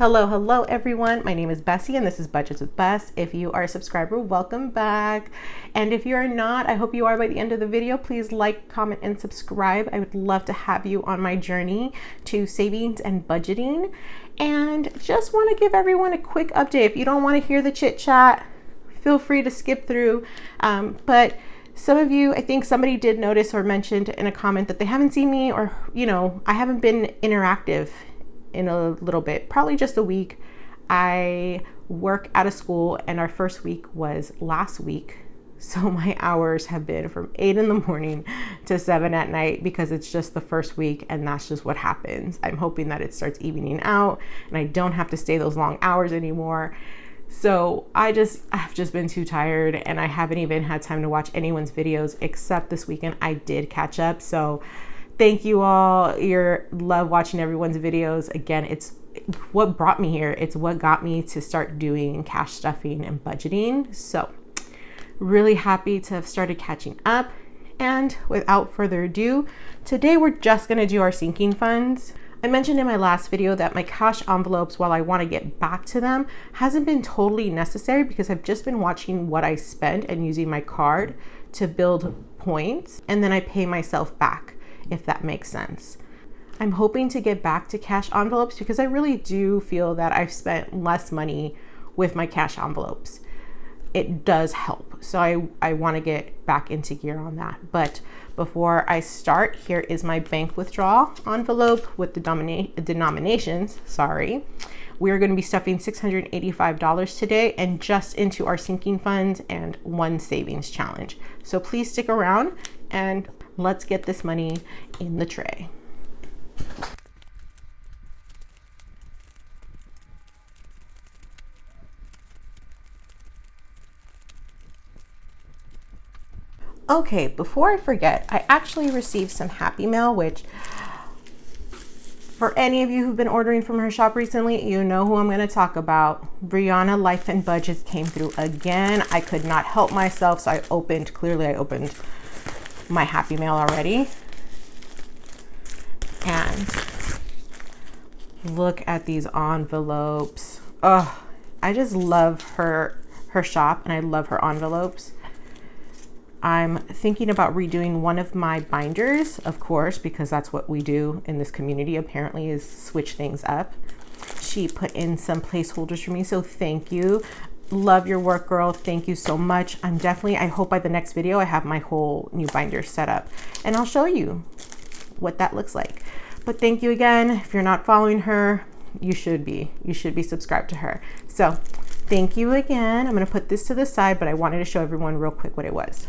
Hello everyone. My name is Bessie and this is Budgets with Bess. If you are a subscriber, welcome back. And if you are not, I hope you are by the end of the video. Please like, comment, and subscribe. I would love to have you on my journey to savings and budgeting. And just want to give everyone a quick update. If you don't want to hear the chit chat, feel free to skip through. But some of you, I think somebody did notice or mentioned in a comment that they haven't seen me, or, I haven't been interactive in a little bit, probably just a week. I work out of school and our first week was last week. So my hours have been from 8 in the morning to 7 at night because it's just the first week and that's just what happens. I'm hoping that it starts evening out and I don't have to stay those long hours anymore. So I've just been too tired and I haven't even had time to watch anyone's videos except this weekend I did catch up. So thank you all. You love watching everyone's videos. Again, it's what brought me here. It's what got me to start doing cash stuffing and budgeting. So really happy to have started catching up. And without further ado, today we're just going to do our sinking funds. I mentioned in my last video that my cash envelopes, while I want to get back to them, hasn't been totally necessary because I've just been watching what I spent and using my card to build points, and then I pay myself back, if that makes sense. I'm hoping to get back to cash envelopes because I really do feel that I've spent less money with my cash envelopes. It does help. So I want to get back into gear on that. But before I start, here is my bank withdrawal envelope with the denominations. We're going to be stuffing $685 today and just into our sinking funds and one savings challenge. So please stick around and let's get this money in the tray. Okay, before I forget, I actually received some Happy Mail, which for any of you who've been ordering from her shop recently, you know who I'm going to talk about. Brianna Life and Budgets came through again. I could not help myself, so I opened my Happy Mail already. And look at these envelopes. Oh, I just love her shop and I love her envelopes. I'm thinking about redoing one of my binders, of course, because that's what we do in this community apparently, is switch things up. She put in some placeholders for me, so thank you. Love your work, girl. Thank you so much. I hope by the next video I have my whole new binder set up and I'll show you what that looks like. But thank you again. If you're not following her, you should be subscribed to her. So thank you again. I'm going to put this to the side, but I wanted to show everyone real quick what it was.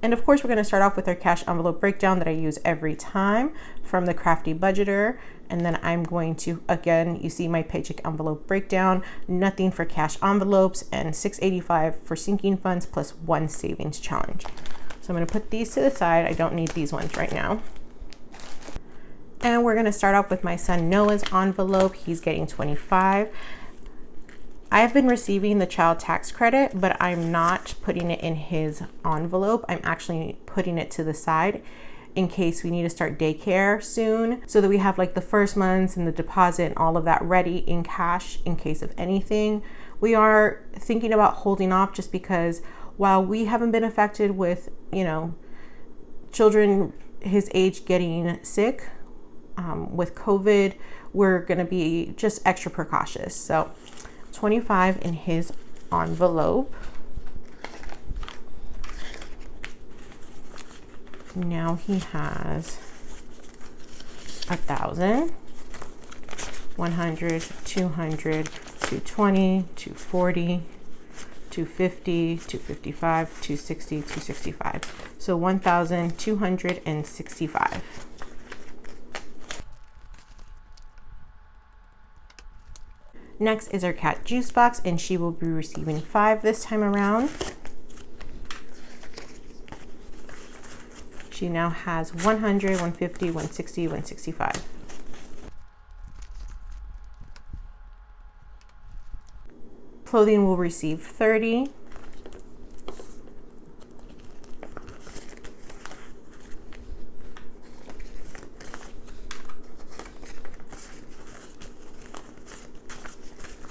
And of course, we're going to start off with our cash envelope breakdown that I use every time from the Crafty Budgeter. And then I'm going to, again, you see my paycheck envelope breakdown, nothing for cash envelopes, and $685 for sinking funds plus one savings challenge. So I'm going to put these to the side. I don't need these ones right now. And we're going to start off with my son Noah's envelope. He's getting $25. I have been receiving the child tax credit, but I'm not putting it in his envelope. I'm actually putting it to the side in case we need to start daycare soon, so that we have like the first months and the deposit and all of that ready in cash in case of anything. We are thinking about holding off just because while we haven't been affected with, children his age getting sick with COVID, we're going to be just extra precautious. So 25 in his envelope. Now he has 1,000, 100, 200, 220, 240, 250, 255, 260, 265. So 1,265. Next is our cat juice box, and she will be receiving 5 this time around. She now has 100, 150, 160, 165. Clothing will receive 30.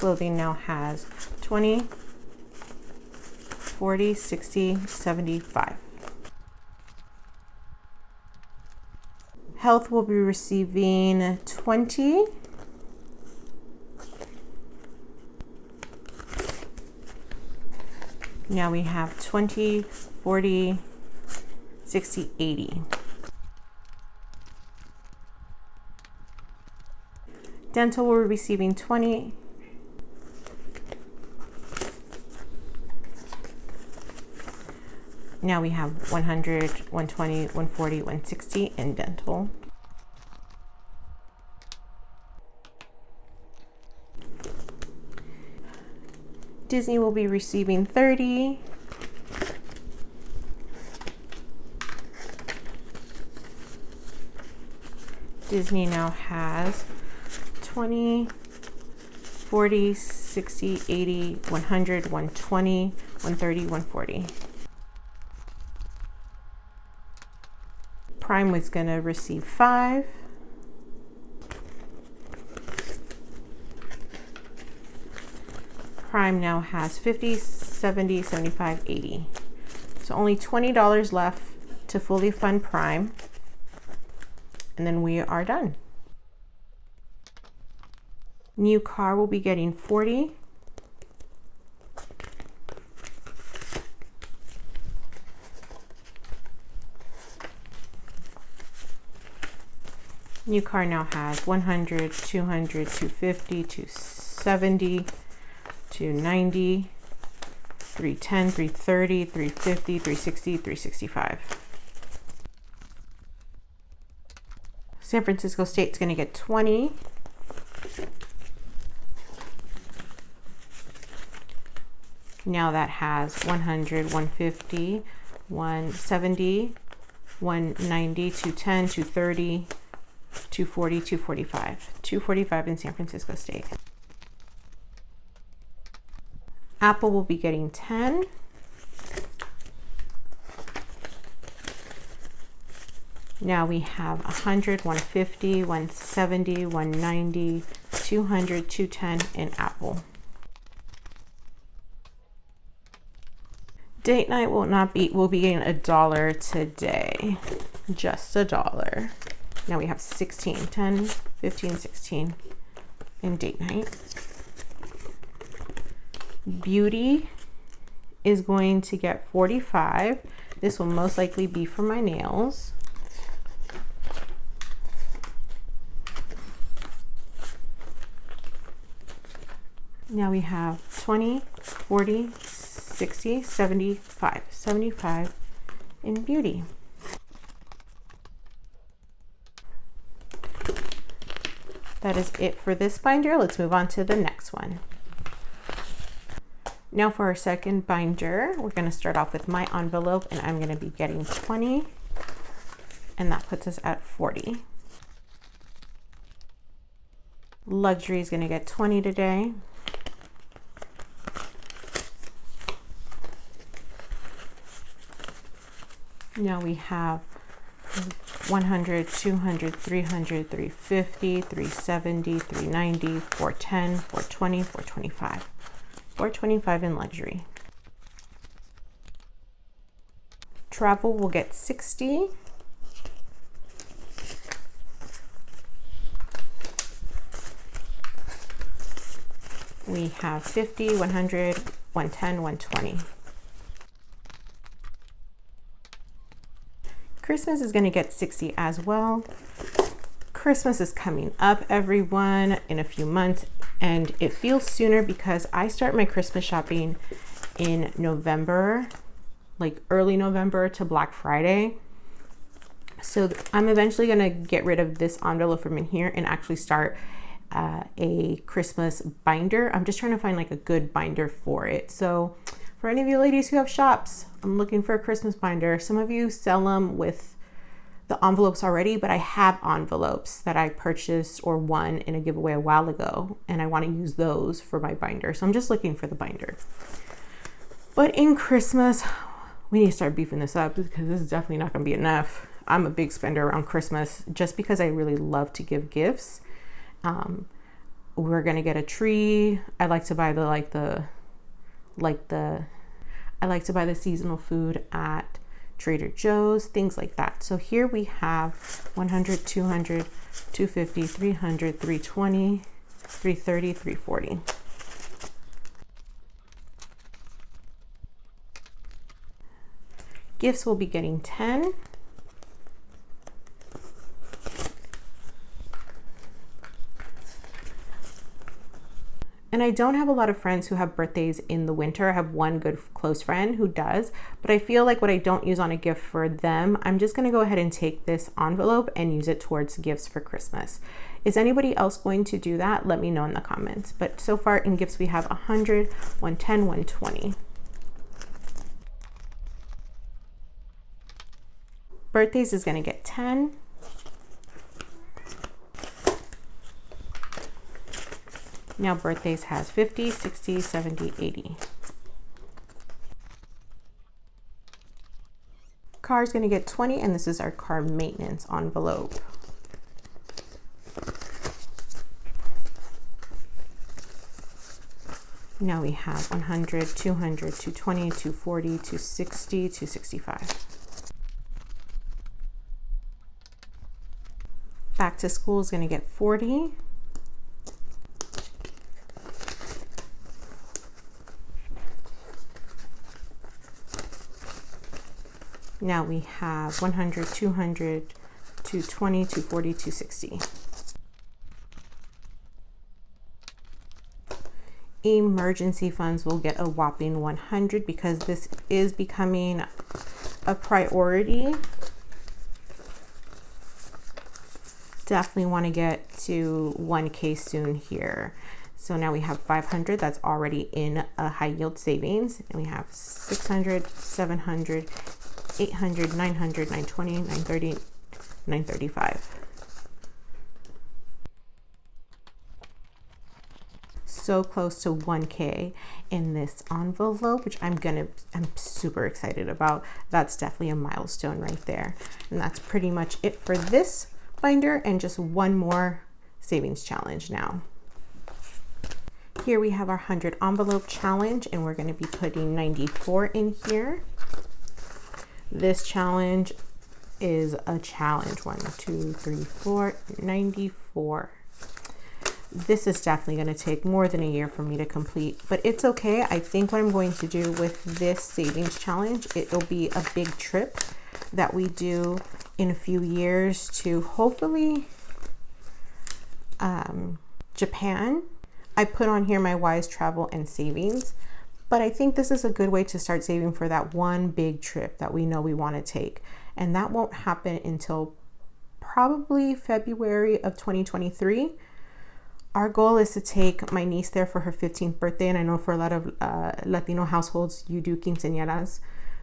Clothing now has 20, 40, 60, 75. Health will be receiving 20. Now we have 20, 40, 60, 80. Dental will be receiving 20. Now we have 100, 120, 140, 160 in dental. Disney will be receiving 30. Disney now has 20, 40, 60, 80, 100, 120, 130, 140. Prime was going to receive 5. Prime now has 50, 70, 75, 80. So only $20 left to fully fund Prime. And then we are done. New car will be getting 40. New car now has 100, 200, 250, 270, 290, 310, 330, 350, 360, 365. San Francisco State's going to get 20. Now that has 100, 150, 170, 190, 210, 230, 240, 245. 245 in San Francisco State. Apple will be getting 10. Now we have 100, 150, 170, 190, 200, 210 in Apple. Date night will be getting $1 today. Just $1. Now we have 16, 10, 15, 16 in date night. Beauty is going to get 45. This will most likely be for my nails. Now we have 20, 40, 60, 75. 75 in beauty. That is it for this binder. Let's move on to the next one. Now for our second binder, we're going to start off with my envelope, and I'm going to be getting 20, and that puts us at 40. Luxury is going to get 20 today. Now we have 100, 200, 300, 350, 370, 390, 410, 420, 425. 425 in luxury. Travel will get 60. We have 50, 100, 110, 120. Christmas is going to get 60 as well. Christmas is coming up, everyone, in a few months, and it feels sooner because I start my Christmas shopping in November, like early November to Black Friday. So I'm eventually going to get rid of this envelope from in here and actually start a Christmas binder. I'm just trying to find like a good binder for it. So for any of you ladies who have shops, I'm looking for a Christmas binder. Some of you sell them with the envelopes already, but I have envelopes that I purchased or won in a giveaway a while ago, and I want to use those for my binder. So I'm just looking for the binder. But in Christmas, we need to start beefing this up because this is definitely not going to be enough. I'm a big spender around Christmas just because I really love to give gifts. we're gonna get a tree. I like to buy I like to buy the seasonal food at Trader Joe's, things like that. So here we have 100, 200, 250, 300, 320, 330, 340. Gifts will be getting 10. And I don't have a lot of friends who have birthdays in the winter. I have one good close friend who does, but I feel like what I don't use on a gift for them, I'm just gonna go ahead and take this envelope and use it towards gifts for Christmas. Is anybody else going to do that? Let me know in the comments. But so far in gifts, we have 100, 110, 120. Birthdays is gonna get 10. Now birthdays has 50, 60, 70, 80. Car is going to get 20, and this is our car maintenance envelope. Now we have 100, 200, 220, 240, 260, 265. Back to school is going to get 40. Now we have 100, 200, 220, 240, 260. Emergency funds will get a whopping 100 because this is becoming a priority. Definitely want to get to 1K soon here. So now we have 500 that's already in a high yield savings, and we have 600, 700, 800, 900, 920, 930, 935. So close to 1K in this envelope, which I'm super excited about. That's definitely a milestone right there. And that's pretty much it for this binder, and just one more savings challenge now. Here we have our 100 envelope challenge, and we're going to be putting 94 in here. This challenge is a challenge. 1, 2, 3, 4, 94. This is definitely going to take more than a year for me to complete, but it's okay. I think what I'm going to do with this savings challenge, it'll be a big trip that we do in a few years to hopefully Japan. I put on here my wise travel and savings, but I think this is a good way to start saving for that one big trip that we know we want to take. And that won't happen until probably February of 2023. Our goal is to take my niece there for her 15th birthday. And I know for a lot of Latino households, you do quinceañeras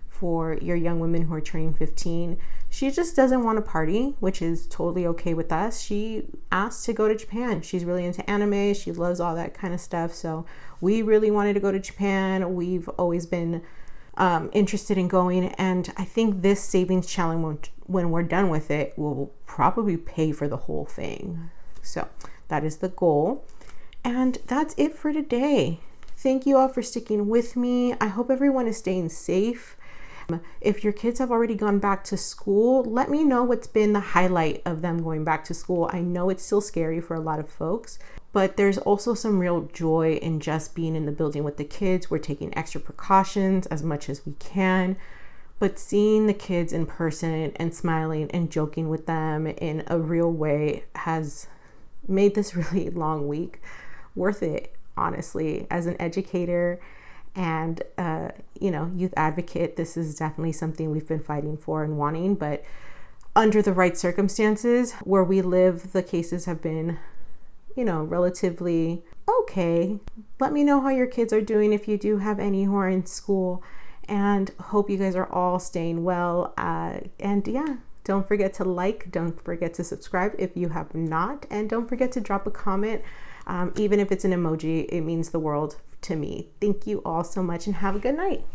for your young women who are turning 15. She just doesn't want to party, which is totally okay with us. She asked to go to Japan. She's really into anime. She loves all that kind of stuff. So we really wanted to go to Japan. We've always been interested in going. And I think this savings challenge, when we're done with it, will probably pay for the whole thing. So that is the goal. And that's it for today. Thank you all for sticking with me. I hope everyone is staying safe. If your kids have already gone back to school, let me know what's been the highlight of them going back to school. I know it's still scary for a lot of folks, but there's also some real joy in just being in the building with the kids. We're taking extra precautions as much as we can, but seeing the kids in person and smiling and joking with them in a real way has made this really long week worth it, honestly. As an educator and youth advocate, this is definitely something we've been fighting for and wanting, but under the right circumstances. Where we live, the cases have been relatively okay. Let me know how your kids are doing if you do have any who are in school, and hope you guys are all staying well. And yeah, don't forget to like, don't forget to subscribe if you have not, and don't forget to drop a comment. Even if it's an emoji, it means the world to me. Thank you all so much, and have a good night.